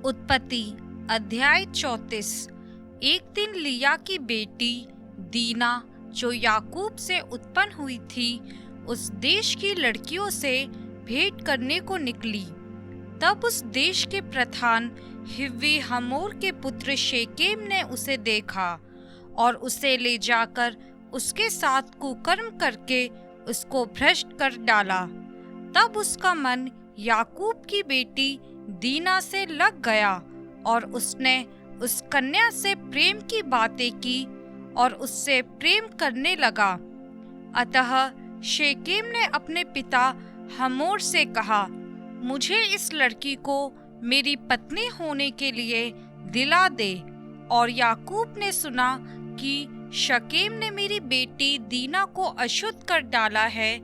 उत्पत्ति अध्याय 34। एक दिन लिया की बेटी दीना जो याकूब से उत्पन्न हुई थी, उस देश की लड़कियों से भेंट करने को निकली। तब उस देश के प्रधान हिव्वी हमोर के पुत्र शेकेम ने उसे देखा और उसे ले जाकर उसके साथ कुकर्म करके उसको भ्रष्ट कर डाला। तब उसका मन याकूब की बेटी दीना से लग गया और उसने उस कन्या से प्रेम की बातें की और उससे प्रेम करने लगा। अतः शेकेम ने अपने पिता हमोर से कहा, मुझे इस लड़की को मेरी पत्नी होने के लिए दिला दे। और याकूब ने सुना कि शकेम ने मेरी बेटी दीना को अशुद्ध कर डाला है,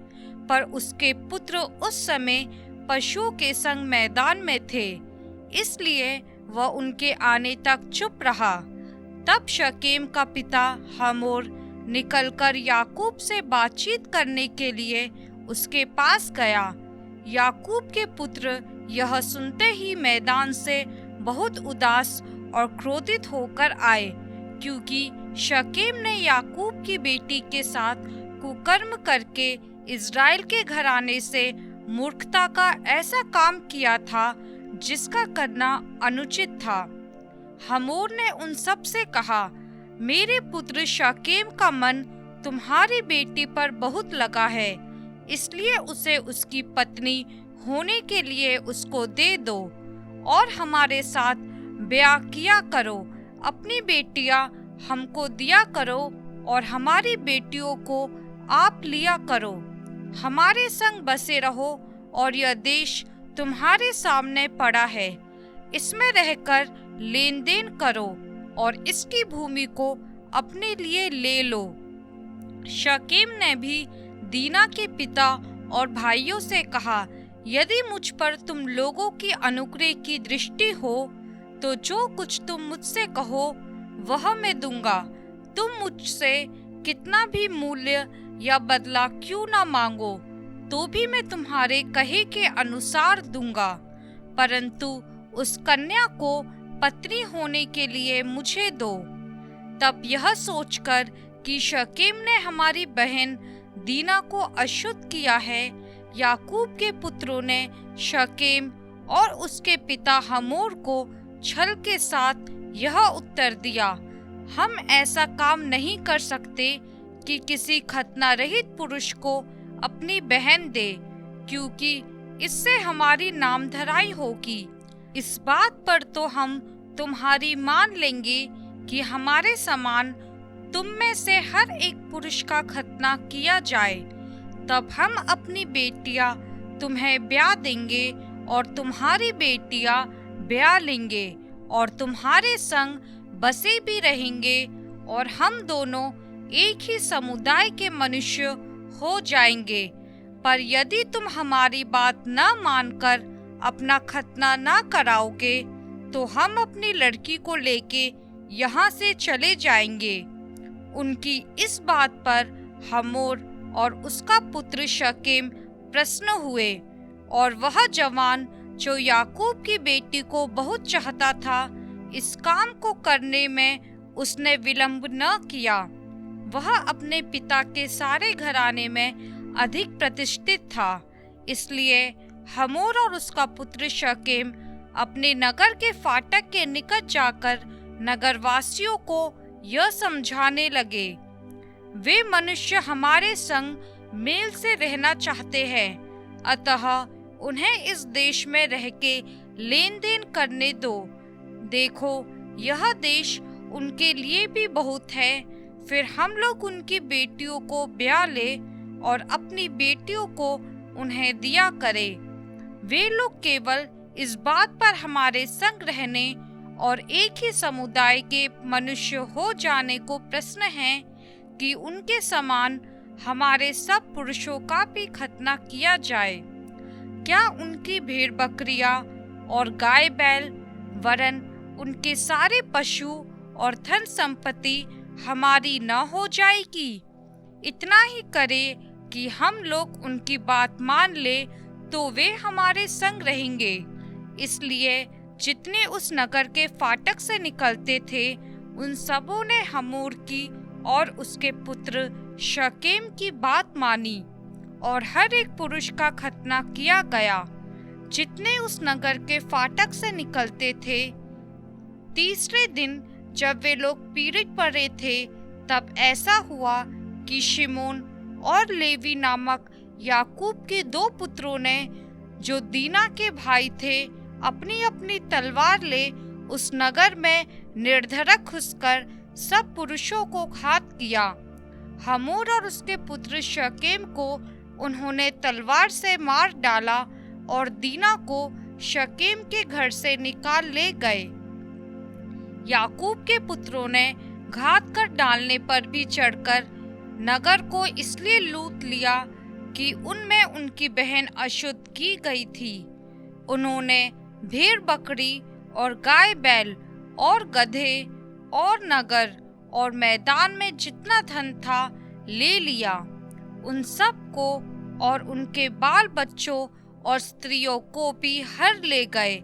पर उसके पुत्र उस समय पशुओं के संग मैदान में थे, इसलिए वह उनके आने तक चुप रहा। तब शकेम का पिता हमोर निकलकर याकूब से बातचीत करने के लिए उसके पास गया। याकूब के पुत्र यह सुनते ही मैदान से बहुत उदास और क्रोधित होकर आए, क्योंकि शकेम ने याकूब की बेटी के साथ कुकर्म करके इज़राइल के घराने से मूर्खता का ऐसा काम किया था जिसका करना अनुचित था। हमोर ने उन सब से कहा, मेरे पुत्र शकेम का मन तुम्हारी बेटी पर बहुत लगा है, इसलिए उसे उसकी पत्नी होने के लिए उसको दे दो और हमारे साथ ब्याह किया करो। अपनी बेटियां हमको दिया करो और हमारी बेटियों को आप लिया करो। हमारे संग बसे रहो और यह देश तुम्हारे सामने पड़ा है, इसमें रहकर लेन देन करो और इसकी भूमि को अपने लिए ले लो। शकेम ने भी दीना के पिता और भाइयों से कहा, यदि मुझ पर तुम लोगों की अनुग्रह की दृष्टि हो तो जो कुछ तुम मुझसे कहो वह मैं दूंगा। तुम मुझसे कितना भी मूल्य या बदला क्यों ना मांगो, तो भी मैं तुम्हारे कहे के अनुसार दूंगा, परंतु उस कन्या को पत्नी होने के लिए मुझे दो। तब यह सोचकर कि शकेम ने हमारी बहन दीना को अशुद्ध किया है, याकूब के पुत्रों ने शकेम और उसके पिता हमोर को छल के साथ यह उत्तर दिया, हम ऐसा काम नहीं कर सकते कि किसी खतना रहित पुरुष को अपनी बहन दे, क्योंकि इससे हमारी नामधराई होगी। इस बात पर तो हम तुम्हारी मान लेंगे कि हमारे समान तुम में से हर एक पुरुष का खतना किया जाए, तब हम अपनी बेटियां तुम्हें ब्याह देंगे और तुम्हारी बेटियां ब्याह लेंगे और तुम्हारे संग बसे भी रहेंगे और हम दोनों एक ही समुदाय के मनुष्य हो जाएंगे। पर यदि तुम हमारी बात न मानकर अपना खतना न कराओगे तो हम अपनी लड़की को लेके यहाँ से चले जाएंगे। उनकी इस बात पर हमोर और उसका पुत्र शकेम प्रसन्न हुए, और वह जवान जो याकूब की बेटी को बहुत चाहता था, इस काम को करने में उसने विलंब न किया। वह अपने पिता के सारे घराने में अधिक प्रतिष्ठित था, इसलिए हमोर और उसका पुत्र शकेम अपने नगर के फाटक के निकट जाकर नगरवासियों को यह समझाने लगे, वे मनुष्य हमारे संग मेल से रहना चाहते हैं, अतः उन्हें इस देश में रह के लेन देन करने दो। देखो, यह देश उनके लिए भी बहुत है, फिर हम लोग उनकी बेटियों को ब्याह ले और अपनी बेटियों को उन्हें दिया करें। वे लोग केवल इस बात पर हमारे संग रहने और एक ही समुदाय के मनुष्य हो जाने को प्रसन्न हैं कि उनके समान हमारे सब पुरुषों का भी खतना किया जाए। क्या उनकी भेड़ बकरियां और गाय बैल वरन उनके सारे पशु और धन संपत्ति हमारी न हो जाएगी? इतना ही करे कि हम लोग उनकी बात मान ले तो वे हमारे संग रहेंगे। इसलिए जितने उस नगर के फाटक से निकलते थे, उन सबों ने हमोर की और उसके पुत्र शकेम की बात मानी, और हर एक पुरुष का खतना किया गया जितने उस नगर के फाटक से निकलते थे। तीसरे दिन जब वे लोग पीड़ित पड़े थे, तब ऐसा हुआ कि शिमोन और लेवी नामक याकूब के 2 पुत्रों ने, जो दीना के भाई थे, अपनी अपनी तलवार ले उस नगर में निर्धड़क घुसकर सब पुरुषों को घात किया। हमोर और उसके पुत्र शकेम को उन्होंने तलवार से मार डाला और दीना को शकेम के घर से निकाल ले गए। याकूब के पुत्रों ने घात कर डालने पर भी चढ़कर नगर को इसलिए लूट लिया कि उनमें उनकी बहन अशुद्ध की गई थी। उन्होंने भेड़ बकरी और गाय बैल और गधे और नगर और मैदान में जितना धन था ले लिया। उन सब को और उनके बाल बच्चों और स्त्रियों को भी हर ले गए,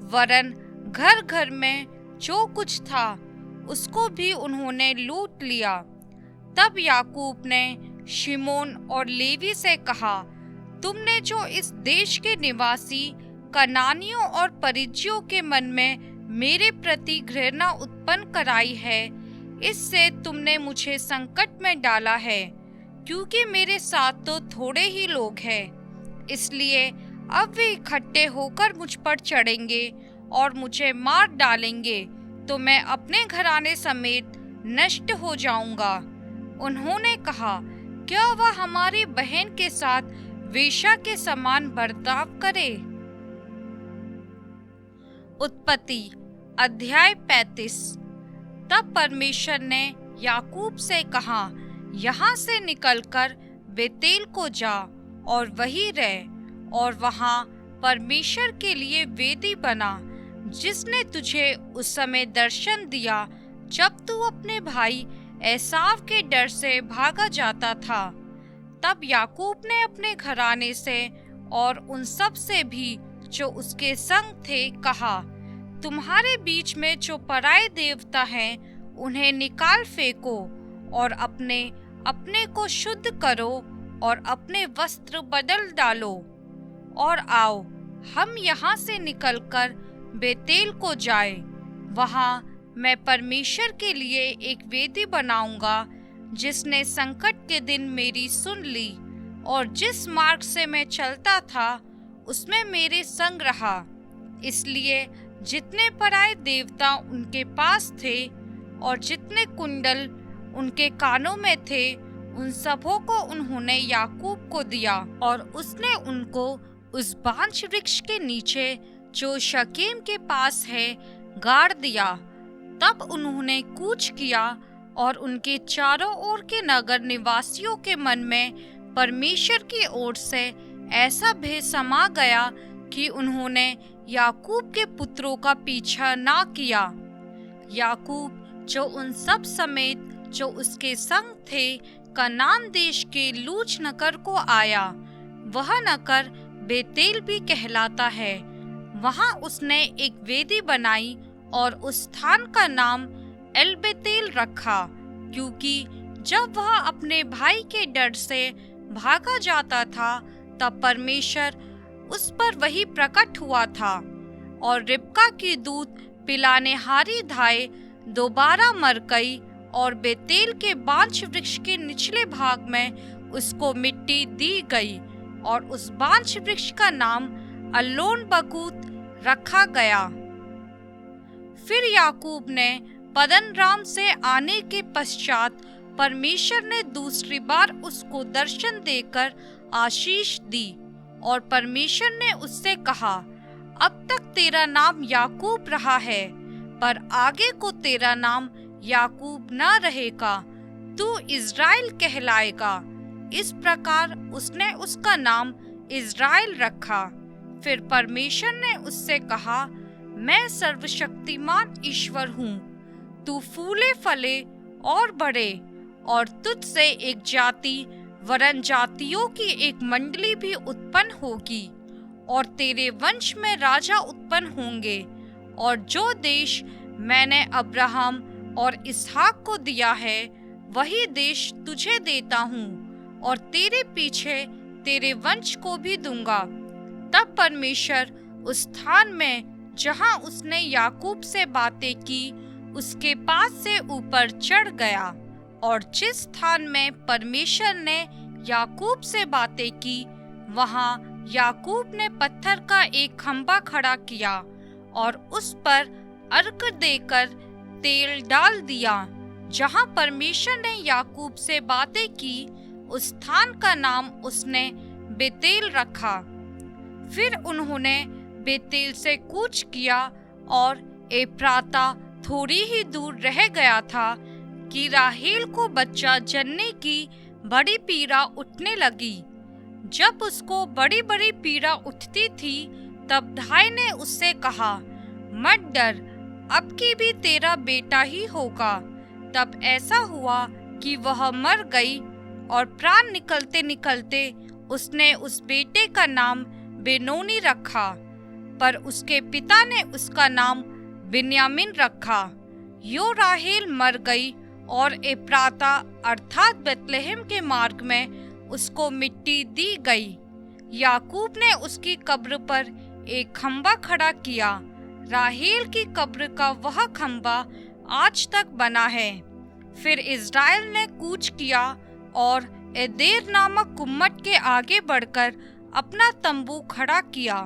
वरन घर घर में जो कुछ था उसको भी उन्होंने लूट लिया। तब याकूब ने शिमोन और लेवी से कहा, तुमने जो इस देश के निवासी कनानियों और परिज्जियों के मन में मेरे प्रति घृणा उत्पन्न कराई है, इससे तुमने मुझे संकट में डाला है, क्योंकि मेरे साथ तो थोड़े ही लोग हैं। इसलिए अब वे इकट्ठे होकर मुझ पर चढ़ेंगे और मुझे मार डालेंगे, तो मैं अपने घराने समेत नष्ट हो जाऊंगा। उन्होंने कहा, क्या वह हमारी बहन के साथ वेश्या के समान बर्ताव करे? उत्पत्ति अध्याय 35। तब परमेश्वर ने याकूब से कहा, यहाँ से निकलकर बेतेल को जा और वहीं रह, और वहाँ परमेश्वर के लिए वेदी बना, जिसने तुझे उस समय दर्शन दिया जब तू अपने भाई एसाव के डर से भागा जाता था। तब याकूब ने अपने घराने से और उन सब से भी जो उसके संग थे कहा, तुम्हारे बीच में जो पराये देवता हैं उन्हें निकाल फेंको और अपने अपने को शुद्ध करो और अपने वस्त्र बदल डालो, और आओ हम यहाँ से निकलकर बेतेल को जाए। वहाँ मैं परमेश्वर के लिए एक वेदी बनाऊंगा, जिसने संकट के दिन मेरी सुन ली और जिस मार्ग से मैं चलता था उसमें मेरे संग रहा। इसलिए जितने पराये देवता उनके पास थे और जितने कुंडल उनके कानों में थे, उन सबों को उन्होंने याकूब को दिया, और उसने उनको उस बांज वृक्ष के नीचे जो शकेम के पास है गाड़ दिया। तब उन्होंने कूच किया और उनके चारों ओर के नगर निवासियों के मन में परमेश्वर की ओर से ऐसा भय समा गया कि उन्होंने याकूब के पुत्रों का पीछा ना किया। याकूब जो उन सब समेत जो उसके संग थे कनान देश के लूज नगर को आया। वह नगर बेतेल भी कहलाता है। वहाँ उसने एक वेदी बनाई और उस स्थान का नाम एल बेतेल रखा, क्योंकि जब वह अपने भाई के डर से भागा जाता था तब परमेश्वर उस पर वही प्रकट हुआ था। और रिबका की दूत पिलाने हारी धाय दोबारा मर गई और बेतेल के बांज वृक्ष के निचले भाग में उसको मिट्टी दी गई, और उस बांज वृक्ष का नाम अल्लोन बकूत रखा गया। फिर याकूब ने पद्दनराम से आने के पश्चात परमेश्वर ने दूसरी बार उसको दर्शन देकर आशीष दी, और परमेश्वर ने उससे कहा, अब तक तेरा नाम याकूब रहा है, पर आगे को तेरा नाम याकूब न रहेगा, तू इज़राइल कहलाएगा। इस प्रकार उसने उसका नाम इज़राइल रखा। फिर परमेश्वर ने उससे कहा, मैं सर्वशक्तिमान ईश्वर हूँ, तू फूले फले और बढ़े, और तुझसे एक जाति वरन जातियों की एक मंडली भी उत्पन्न होगी, और तेरे वंश में राजा उत्पन्न होंगे, और जो देश मैंने अब्राहम और इसहाक को दिया है वही देश तुझे देता हूँ और तेरे पीछे तेरे वंश को भी दूंगा। तब परमेश्वर उस स्थान में जहाँ उसने याकूब से बातें की उसके पास से ऊपर चढ़ गया, और जिस स्थान में परमेश्वर ने याकूब से बातें की वहाँ याकूब ने पत्थर का एक खंभा खड़ा किया और उस पर अर्घ देकर तेल डाल दिया। जहाँ परमेश्वर ने याकूब से बातें की उस स्थान का नाम उसने बेतेल रखा। फिर उन्होंने बेतेल से कूच किया और एप्राता थोड़ी ही दूर रह गया था कि राहेल को बच्चा जनने की बड़ी पीड़ा उठने लगी। जब उसको बड़ी बड़ी पीड़ा उठती थी तब भाई ने उससे कहा, मत डर, अब की भी तेरा बेटा ही होगा। तब ऐसा हुआ कि वह मर गई और प्राण निकलते निकलते उसने उस बेटे का नाम बेनोनी रखा, पर उसके पिता ने उसका नाम बिन्यामीन रखा। यो राहेल मर गई और एप्राता अर्थात बेतलेहम के मार्ग में उसको मिट्टी दी गई। याकूब ने उसकी कब्र पर एक खंभा खड़ा किया। राहेल की कब्र का वह खंभा आज तक बना है। फिर इज़राइल ने कूच किया और एदेर नामक कुम्मट के आगे बढ़कर अपना तंबू खड़ा किया।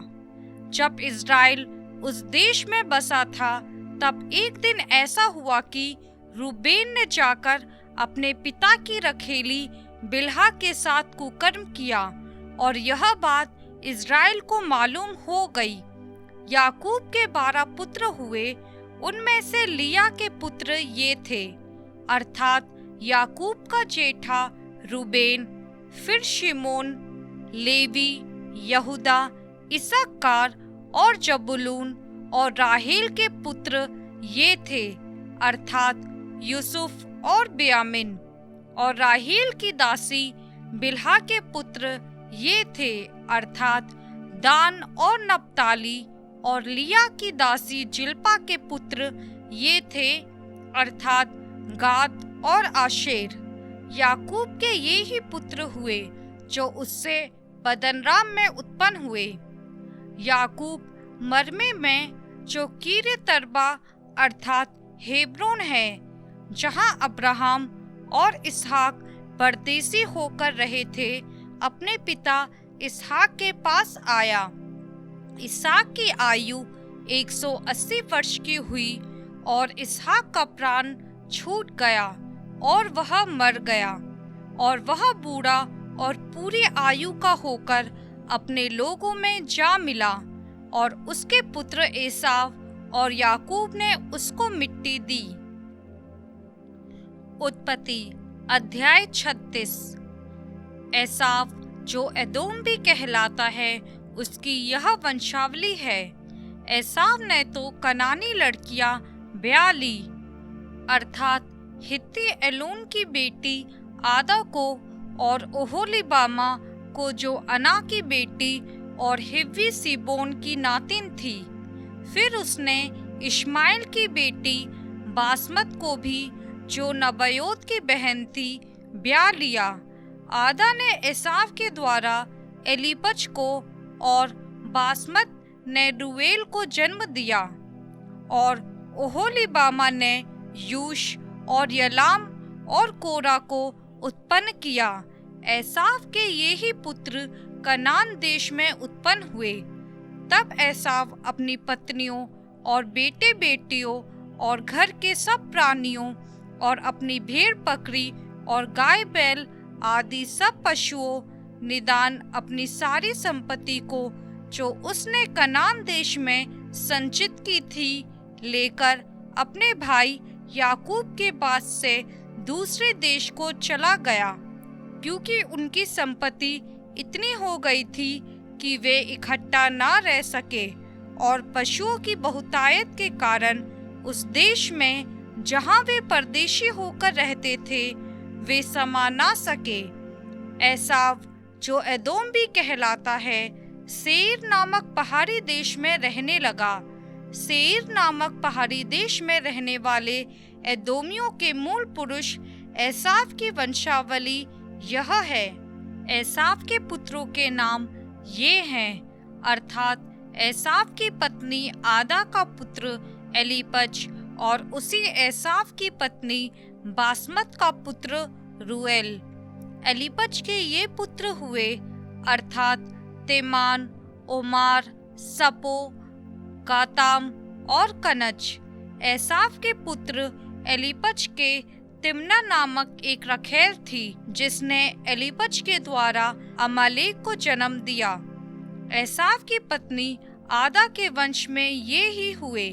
जब इज़राइल उस देश में बसा था तब एक दिन ऐसा हुआ कि रूबेन ने जाकर अपने पिता की रखेली बिल्हा के साथ कुकर्म किया और यह बात इज़राइल को मालूम हो गई। याकूब के 12 पुत्र हुए, उनमें से लिया के पुत्र ये थे, अर्थात याकूब का जेठा रूबेन, फिर शिमोन, लेवी, यहूदा, इस्साकार और जबूलून, और राहेल के पुत्र ये थे, अर्थात यूसुफ और बियामिन, और राहेल की दासी बिल्हा के पुत्र ये थे, अर्थात दान और नप्ताली, और लिया की दासी जिल्पा के पुत्र ये थे, अर्थात गाद और आशेर। याकूब के ये ही पुत्र हुए जो उससे पद्दनराम में उत्पन्न हुए। याकूब मरमे में जो किर्यत अर्बा अर्थात हेब्रोन है, जहाँ अब्राहम और इसहाक परदेसी होकर रहे थे, अपने पिता इसहाक के पास आया। इसहाक की आयु 180 वर्ष की हुई और इसहाक का प्राण छूट गया और वह मर गया, और वह बूढ़ा और पूरी आयु का होकर अपने लोगों में जा मिला, और उसके पुत्र एसाव और याकूब ने उसको मिट्टी दी। उत्पत्ति अध्याय 36। एसाव जो एदोम भी कहलाता है, उसकी यह वंशावली है। एसाव ने तो कनानी लड़कियां ब्याह ली, अर्थात हित्ती एलोन की बेटी आदा को और ओहोलीबामा को जो अना की बेटी और हिव्वी सिबोन की नातिन थी। फिर उसने इश्माएल की बेटी बासमत को भी जो नबायोत की बहन थी ब्याह लिया। आदा ने एसाव के द्वारा एलीपज को और बासमत ने रूएल को जन्म दिया, और ओहोलीबामा ने यूश और यलाम और कोरा को उत्पन्न किया। एसाव के ये ही पुत्र कनान देश में उत्पन्न हुए। तब एसाव अपनी पत्नियों और बेटे बेटियों और घर के सब प्राणियों और अपनी भेड़ बकरी और गाय बैल आदि सब पशुओं निदान अपनी सारी संपत्ति को जो उसने कनान देश में संचित की थी लेकर अपने भाई याकूब के पास से दूसरे देश को चला गया, क्योंकि उनकी संपत्ति इतनी हो गई थी कि वे इकट्ठा ना रह सके, और पशुओं की बहुतायत के कारण उस देश में जहाँ वे परदेशी होकर रहते थे वे समा ना सके। एसाव जो एदोम भी कहलाता है, सेईर नामक पहाड़ी देश में रहने लगा। सेईर नामक पहाड़ी देश में रहने वाले एदोमियों के मूल पुरुष एसाव की वंशावली यह है। एसाव के पुत्रों के नाम ये हैं, अर्थात एसाव की पत्नी आदा का पुत्र एलीपज और उसी एसाव की पत्नी बासमत का पुत्र रूएल। एलीपज के ये पुत्र हुए, अर्थात तेमान, ओमार, सपो, गाताम और कनज। एसाव के पुत्र एलीपज के तिम्ना नामक एक रखैल थी, जिसने एलीपज के द्वारा अमालेक को जन्म दिया। एसाव की पत्नी आदा के वंश में ये ही हुए।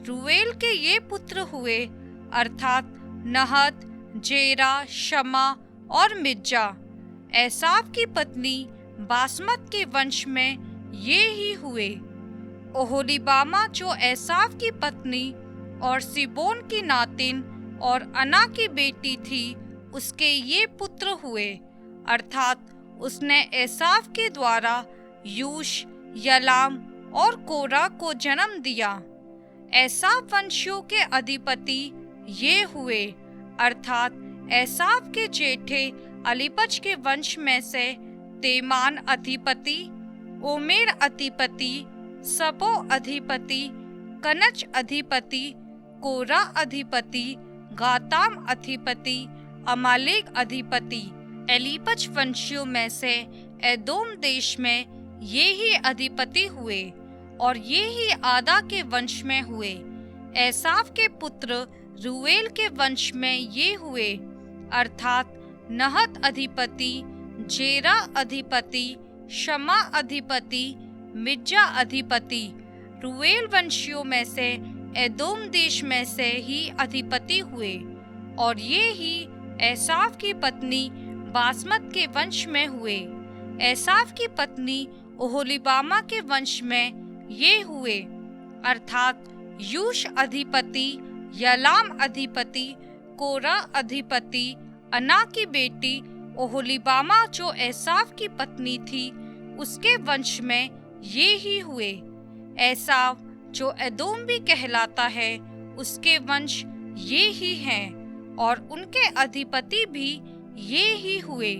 रूएल के ये पुत्र हुए, अर्थात नहत, जेरा, शमा और मिज्जा। एसाव की पत्नी बासमत के वंश में ये ही हुए। ओहोलीबामा जो एसाव की पत्नी और सिबोन की नातिन और अना की बेटी थी, उसके ये पुत्र हुए, अर्थात उसने एसाव के द्वारा यूश, यलाम और कोरा को जन्म दिया। एसाव वंशियों के अधिपति ये हुए, अर्थात एसाव के जेठे एलीपज के वंश में से तेमान अधिपति, ओमेर अधिपति, सबो अधिपति, कनज अधिपति, कोरा अधिपति, गाताम अधिपति, अमालेक अधिपति। एलीपज वंशियों में से एदोम देश में ये ही अधिपति हुए और ये ही आदा के वंश में हुए। एसाव के पुत्र रूएल के वंश में ये हुए, अर्थात नहत अधिपति, जेरा अधिपति, शमा अधिपति, मिज्जा अधिपति। रूएल वंशियों में से एदोम देश में से ही अधिपति हुए और ये ही एसाव की पत्नी बासमत के वंश में हुए। एसाव की पत्नी ओहोलीबामा के वंश में ये हुए, अर्थात यूश अधिपति, यलाम अधिपति, कोरा अधिपति, अना की बेटी ओहोलीबामा जो एसाव की पत्नी थी, उसके वंश में ये ही हुए। एसाव जो एदोम भी कहलाता है, उसके वंश ये ही हैं और उनके अधिपति भी ये ही हुए।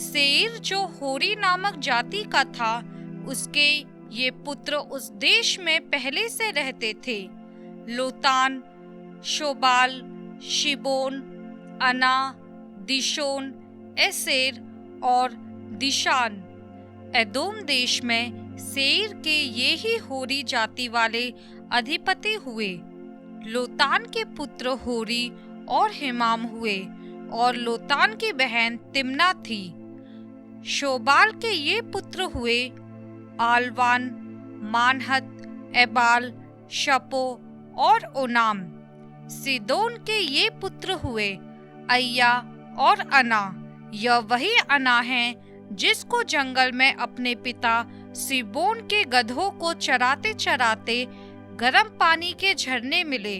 सेईर जो होरी नामक जाति का था, उसके ये पुत्र उस देश में पहले से रहते थे। लोतान, शोबाल, शिबोन, अना, दिशोन, एसेर और दिशान। एदोम देश में सेईर के ये ही होरी जाति वाले अधिपति हुए। लोतान के पुत्र होरी और हिमाम हुए और लोतान की बहन तिम्ना थी। शोबाल के ये पुत्र हुए, आलवान, मानहत, एबाल, शपो और ओनाम। सिदोन के ये पुत्र हुए, अय्या और अना। यह वही अना है जिसको जंगल में अपने पिता सिबोन के गधों को चराते चराते गर्म पानी के झरने मिले।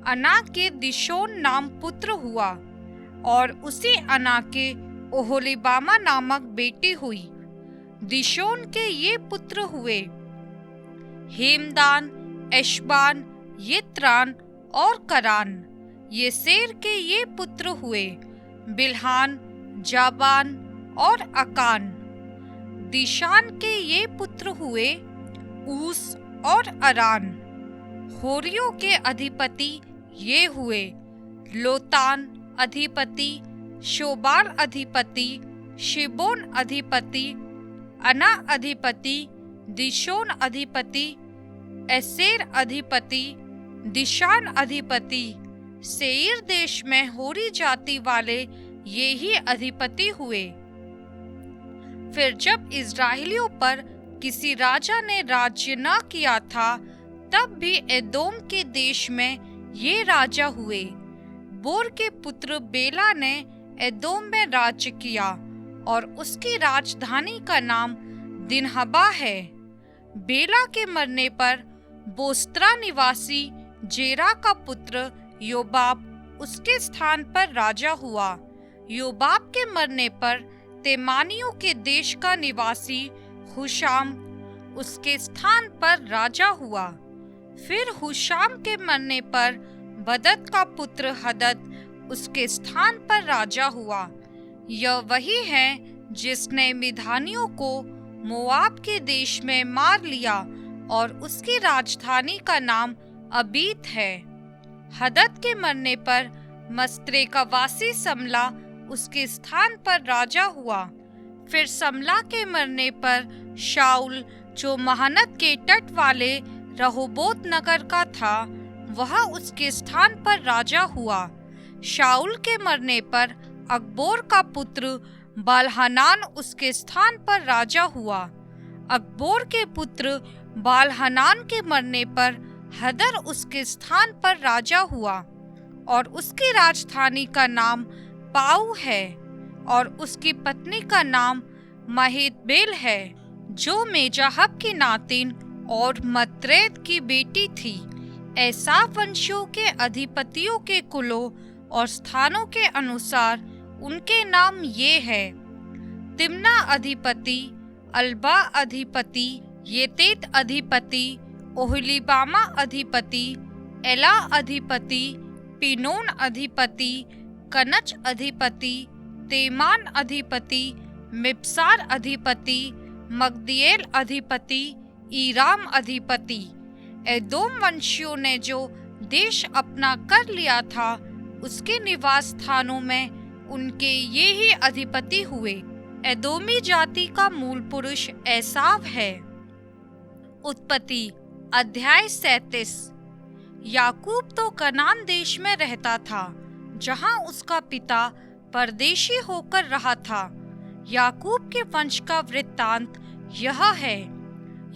अना के दिशोन नाम पुत्र हुआ और उसी अना के ओहोलीबामा नामक बेटी हुई। दिशोन के ये पुत्र हुए, हेमदान, एशबान, यित्रान और करान। येसेर के ये पुत्र हुए, बिल्हान, जाबान और अकान। दिशान के ये पुत्र हुए, ऊस और अरान। होरियों के अधिपति ये हुए, लोतान अधिपति, शोबाल अधिपति, शिबोन अधिपति, अना अधिपति, दिशोन अधिपति, एसेर अधिपति, दिशान अधिपति। सेईर देश में होरी जाति वाले ये ही अधिपति हुए। फिर जब इस्राएलियों पर किसी राजा ने राज्य न किया था, तब भी एदोम के देश में ये राजा हुए। बोर के पुत्र बेला ने एदोम में राज्य किया और उसकी राजधानी का नाम दिनहबा है। बेला के मरने पर बोस्त्रा निवासी जेरा का पुत्र योबाब उसके स्थान पर राजा हुआ। योबाब के मरने पर तेमानियों के देश का निवासी हुशाम उसके स्थान पर राजा हुआ। फिर हुशाम के मरने पर बदद का पुत्र हदद उसके स्थान पर राजा हुआ। यह वही है जिसने मिधानियों को मोआब के देश में मार लिया और उसकी राजधानी का नाम अबीत है। हदद के मरने पर मस्त्रे का वासी समला उसके स्थान पर राजा हुआ। फिर समला के मरने पर शाऊल, जो महानद के तट वाले रहोबोत नगर का था, वह उसके स्थान पर राजा हुआ। शाऊल के मरने पर अकबोर का पुत्र बालहनान उसके स्थान पर राजा हुआ। अकबोर के पुत्र बालहनान के मरने पर हदर उसके स्थान पर राजा हुआ और उसकी राजधानी का नाम पाऊ है और उसकी पत्नी का नाम महेतबेल है, जो मेजाहब की नातिन और मत्रेद की बेटी थी। एसाव वंशियों के अधिपतियों के कुलों और स्थानों के अनुसार उनके नाम ये है: तिम्ना अधिपति, अल्बा अधिपति, येतेत अधिपति, ओहलीबामा अधिपति, एला अधिपति, पिनोन अधिपति, कनच अधिपति, तेमान अधिपति, मिप्सार अधिपति, मगदिएल अधिपति, ईराम अधिपति। एदोम वंशियों ने जो देश अपना कर लिया था, उसके निवास स्थानों में उनके ये ही अधिपति हुए। एदोमी जाति का मूल पुरुष एसाव है। उत्पत्ति अध्याय 37। याकूब तो कनान देश में रहता था, जहां उसका पिता परदेशी होकर रहा था। याकूब के वंश का वृत्तांत यह है: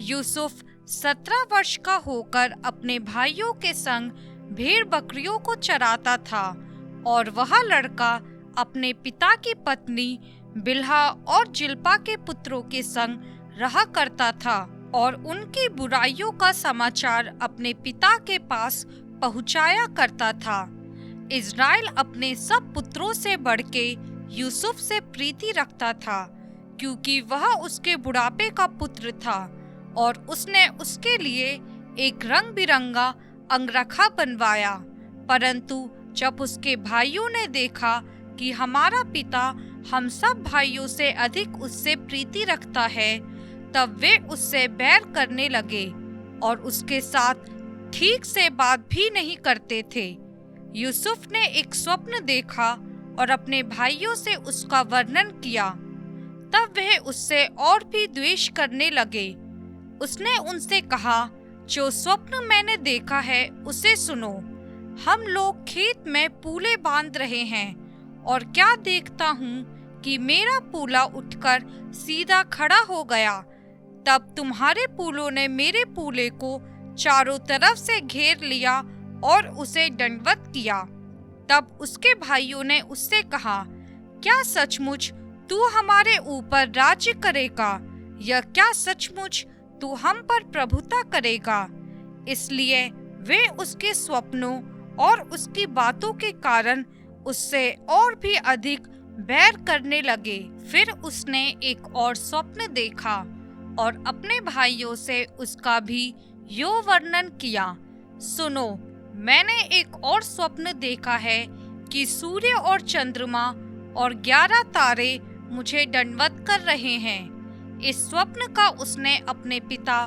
यूसुफ 17 वर्ष का होकर अपने भाइयों के संग भेड़ बकरियों को चराता था, और वह लड़का अपने पिता की पत्नी बिल्हा और जिल्पा के पुत्रों के संग रहा करता था और उनकी बुराइयों का समाचार अपने पिता के पास पहुंचाया करता था। इज़राइल अपने सब पुत्रों से बढ़ के यूसुफ से प्रीति रखता था, क्योंकि वह उसके बुढ़ापे का पुत्र था और उसने उसके लिए एक रंग बिरंगा अंगरखा बनवाया। परंतु जब उसके भाइयों ने देखा कि हमारा पिता हम सब भाइयों से अधिक उससे प्रीति रखता है, तब वे उससे बैर करने लगे और उसके साथ ठीक से बात भी नहीं करते थे। यूसुफ ने एक स्वप्न देखा और अपने भाइयों से उसका वर्णन किया। तब वे उससे और भी द्वेष करने लगे। उसने उनसे कहा, जो स्वप्न मैंने देखा है उसे सुनो। हम लोग खेत में पूले बांध रहे हैं और क्या देखता हूँ कि मेरा पूला उठकर सीधा खड़ा हो गया। तब तुम्हारे पूलों ने मेरे पूले को चारों तरफ से घेर लिया और उसे दंडवत किया। तब उसके भाइयों ने उससे कहा, क्या सचमुच तू हमारे ऊपर राज्य करेगा, या क्या सचमुच तू हम पर प्रभुता करेगा? इसलिए वे उसके स्वप्नों और उसकी बातों के कारण उससे और भी अधिक बैर करने लगे। फिर उसने एक और स्वप्न देखा और अपने भाइयों से उसका भी यो वर्णन किया। सुनो, मैंने एक और स्वप्न देखा है कि सूर्य और चंद्रमा और 11 तारे मुझे दंडवत कर रहे हैं। इस स्वप्न का उसने अपने पिता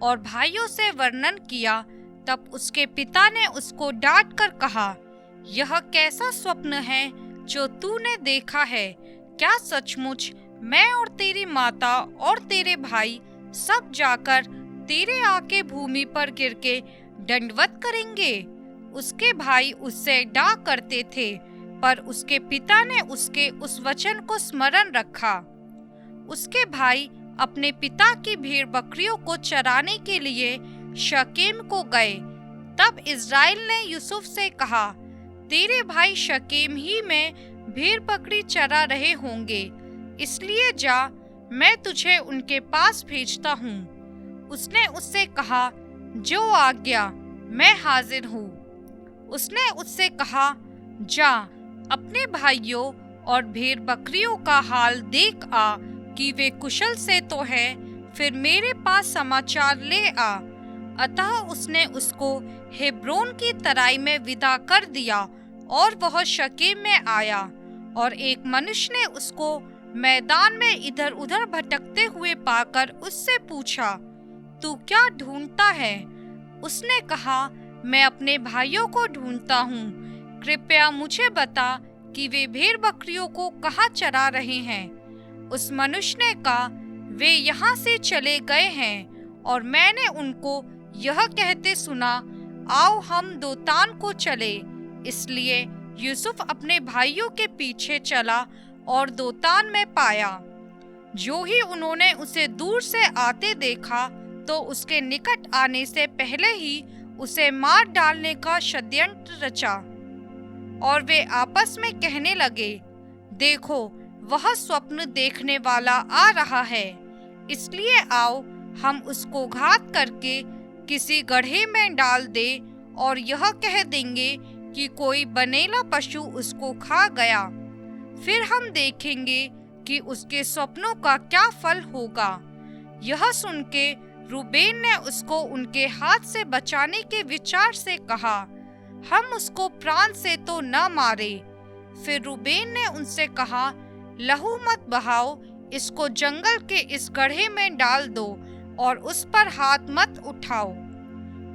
और भाइयों से वर्णन किया। तब उसके पिता ने उसको डांट कर कहा, यह कैसा स्वप्न है जो तूने देखा है? क्या सचमुच मैं और तेरी माता और तेरे भाई सब जाकर तेरे आके भूमि पर गिर के दंडवत करेंगे? उसके भाई उससे डाह करते थे, पर उसके पिता ने उसके उस वचन को स्मरण रखा। उसके भाई अपने पिता की भेड़ बकरियों को चराने के लिए शकेम को गए। तब इज़राइल ने यूसुफ से कहा, तेरे भाई शकेम ही में भेड़ बकरी चरा रहे होंगे, इसलिए जा, मैं तुझे उनके पास भेजता हूँ। उसने उससे कहा, जो आज्ञा, मैं हाजिर हूँ। उसने उससे कहा, जा, अपने भाइयों और भेड़ बकरियों का हाल देख आ कि वे कुशल से तो है, फिर मेरे पास समाचार ले आ। अतः उसने उसको हेब्रोन की तराई में विदा कर दिया और वह शकेम में आया। और एक मनुष्य ने उसको मैदान में इधर उधर भटकते हुए पाकर उससे पूछा, तू क्या ढूंढता है? उसने कहा, मैं अपने भाइयों को ढूंढता हूँ। कृपया मुझे बता कि वे भेड़ बकरियों को कहाँ चरा रहे हैं। उस मनुष्य ने कहा, वे यहाँ से चले गए हैं और मैंने उनको यह कहते सुना, आओ हम दोतान को चले। इसलिए यूसुफ अपने भाइयों के पीछे चला और दोतान में पाया। जो ही उन्होंने उसे दूर से आते देखा तो उसके निकट आने से पहले ही उसे मार डालने का षड्यंत्र रचा। और वे आपस में कहने लगे, देखो वह स्वप्न देखने वाला आ रहा है, इसलिए आओ हम उसको घात करके किसी गड्ढे में डाल दे और यह कह देंगे कि कोई बनेला पशु उसको खा गया। फिर हम देखेंगे कि उसके स्वप्नों का क्या फल होगा। यह सुन के रूबेन ने उसको उनके हाथ से बचाने के विचार से कहा, हम उसको प्राण से तो न मारे। फिर रूबेन ने उनसे कहा, लहू मत बहाओ, इसको जंगल के इस गड्ढे में डाल दो और उस पर हाथ मत उठाओ।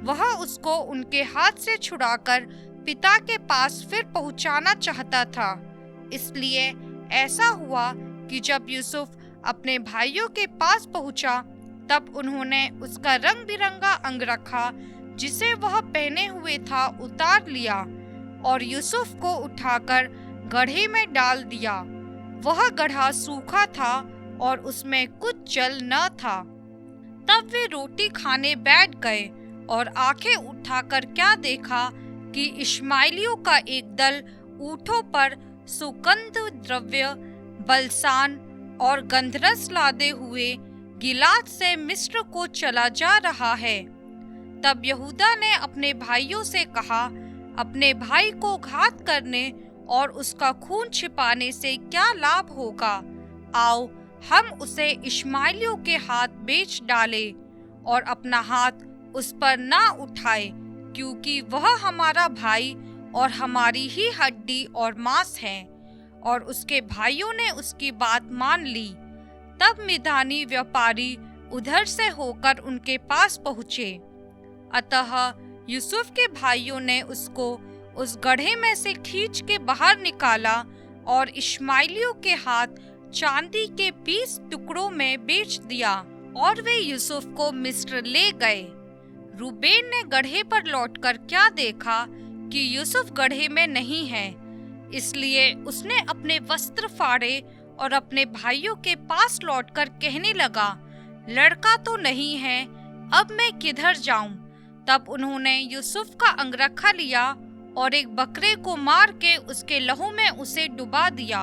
वह उसको उनके हाथ से छुड़ाकर पिता के पास फिर पहुंचाना चाहता था। इसलिए ऐसा हुआ कि जब यूसुफ अपने भाइयों के पास पहुंचा, तब उन्होंने उसका रंग बिरंगा अंगरखा जिसे वह पहने हुए था उतार लिया और यूसुफ को उठाकर गड्ढे में डाल दिया। वह गड्ढा सूखा था और उसमें कुछ जल न था। तब वे रोटी खाने बैठ गए और आंखें उठाकर क्या देखा कि इश्माएलियों का एक दल ऊँटों पर सुगंध द्रव्य, बलसान और गंधरस लादे हुए गिलाद से मिस्र को चला जा रहा है। तब यहूदा ने अपने भाइयों से कहा, अपने भाई को घात करने और उसका खून छिपाने से क्या लाभ होगा? आओ हम उसे इश्माएलियों के हाथ बेच डाले और अपना हाथ उस पर ना उठाए, क्योंकि वह हमारा भाई और हमारी ही हड्डी और मांस है। और उसके भाइयों ने उसकी बात मान ली। तब मिद्यानी व्यापारी उधर से होकर उनके पास पहुँचे। अतः यूसुफ के भाइयों ने उसको उस गड्ढे में से खींच के बाहर निकाला और इश्माएलियों के हाथ चांदी के 20 टुकड़ों में बेच दिया और वे यूसुफ को मिस्र ले गए। रूबेन ने गड्ढे पर लौटकर क्या देखा कि यूसुफ गड्ढे में नहीं है, इसलिए उसने अपने वस्त्र फाड़े और अपने भाइयों के पास लौटकर कहने लगा, लड़का तो नहीं है, अब मैं किधर जाऊं? तब उन्होंने यूसुफ का अंगरखा लिया और एक बकरे को मार के उसके लहू में उसे डुबा दिया।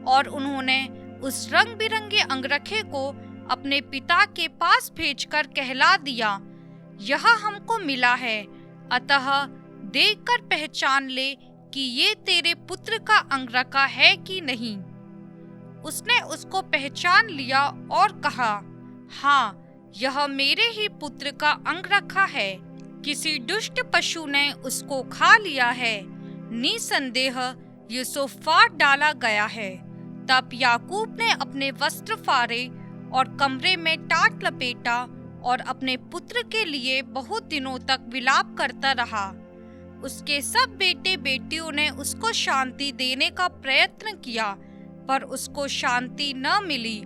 और उन्होंने उस रंग बिरंगे अंगरखे को अपने पिता के पास भेजकर कहला दिया, यह हमको मिला है, अतः देखकर पहचान ले कि ये तेरे पुत्र का अंगरखा है कि नहीं। उसने उसको पहचान लिया और कहा, हाँ, यह मेरे ही पुत्र का अंगरखा है, किसी दुष्ट पशु ने उसको खा लिया है। निसंदेह यूसुफ फाड़ डाला गया है। तब याकूब ने अपने वस्त्र फाड़े और कमरे में टाट लपेटा और अपने पुत्र के लिए बहुत दिनों तक विलाप करता रहा। उसके सब बेटे बेटियों ने उसको शांति देने का प्रयत्न किया, पर उसको शांति न मिली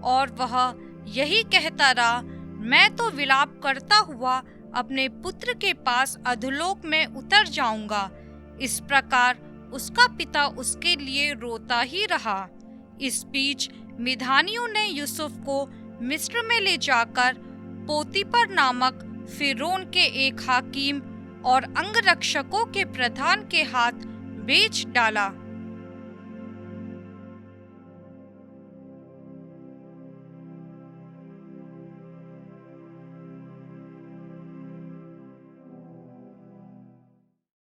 और वह यही कहता रहा, मैं तो विलाप करता हुआ अपने पुत्र के पास अधोलोक में उतर जाऊंगा। इस प्रकार उसका पिता उसके लिए रोता ही रहा। इस बीच मिद्यानियों ने यूसुफ को मिस्र में ले जाकर पोतीपर नामक फिरौन के एक हाकिम और अंगरक्षकों के प्रधान के हाथ बेच डाला।